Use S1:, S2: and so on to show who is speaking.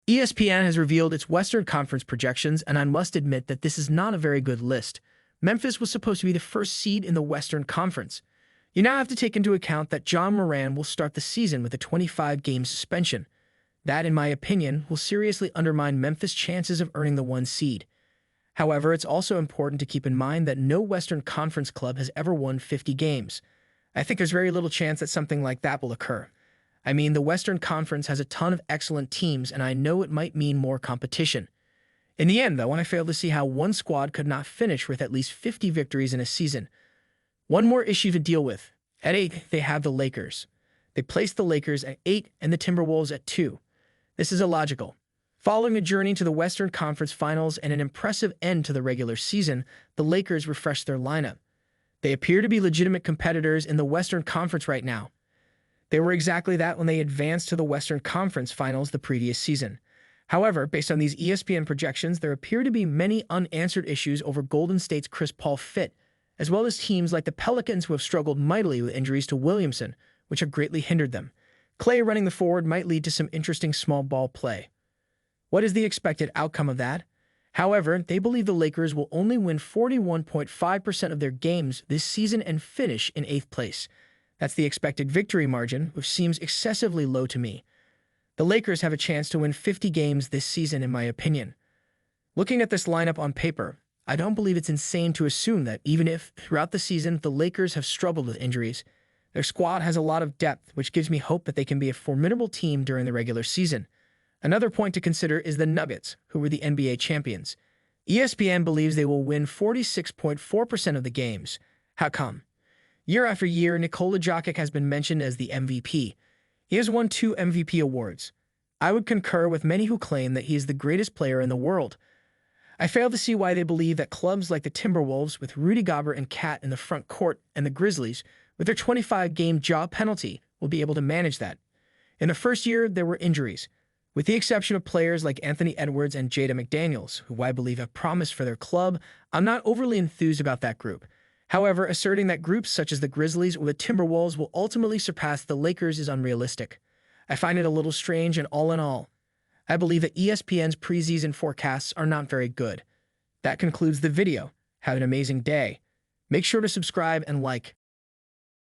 S1: ESPN has revealed its Western Conference projections, and I must admit that this is not a very good list. Memphis was supposed to be the first seed in the Western Conference. You now have to take into account that John Moran will start the season with a 25-game suspension. That, in my opinion, will seriously undermine Memphis' chances of earning the 1 seed. However, it's also important to keep in mind that no Western Conference club has ever won 50 games. I think there's very little chance that something like that will occur. I mean, the Western Conference has a ton of excellent teams, and I know it might mean more competition. In the end, though, I fail to see how one squad could not finish with at least 50 victories in a season. One more issue to deal with. At 8, they have the Lakers. They placed the Lakers at 8 and the Timberwolves at 2. This is illogical. Following a journey to the Western Conference Finals and an impressive end to the regular season, the Lakers refreshed their lineup. They appear to be legitimate competitors in the Western Conference right now. They were exactly that when they advanced to the Western Conference Finals the previous season. However, based on these ESPN projections, there appear to be many unanswered issues over Golden State's Chris Paul fit, as well as teams like the Pelicans who have struggled mightily with injuries to Williamson, which have greatly hindered them. Clay running the forward might lead to some interesting small ball play. What is the expected outcome of that? However, they believe the Lakers will only win 41.5% of their games this season and finish in 8th place. That's the expected victory margin, which seems excessively low to me. The Lakers have a chance to win 50 games this season, in my opinion. Looking at this lineup on paper, I don't believe it's insane to assume that even if, throughout the season, the Lakers have struggled with injuries, their squad has a lot of depth, which gives me hope that they can be a formidable team during the regular season. Another point to consider is the Nuggets, who were the NBA champions. ESPN believes they will win 46.4% of the games. How come? Year after year, Nikola Jokic has been mentioned as the MVP. He has won 2 MVP awards. I would concur with many who claim that he is the greatest player in the world. I fail to see why they believe that clubs like the Timberwolves, with Rudy Gobert and Cat in the front court, and the Grizzlies, with their 25-game job penalty, will be able to manage that. In the first year, there were injuries, with the exception of players like Anthony Edwards and Jada McDaniels, who I believe have promise for their club. I'm not overly enthused about that group. However, asserting that groups such as the Grizzlies or the Timberwolves will ultimately surpass the Lakers is unrealistic. I find it a little strange, and all in all, I believe that ESPN's preseason forecasts are not very good. That concludes the video. Have an amazing day. Make sure to subscribe and like.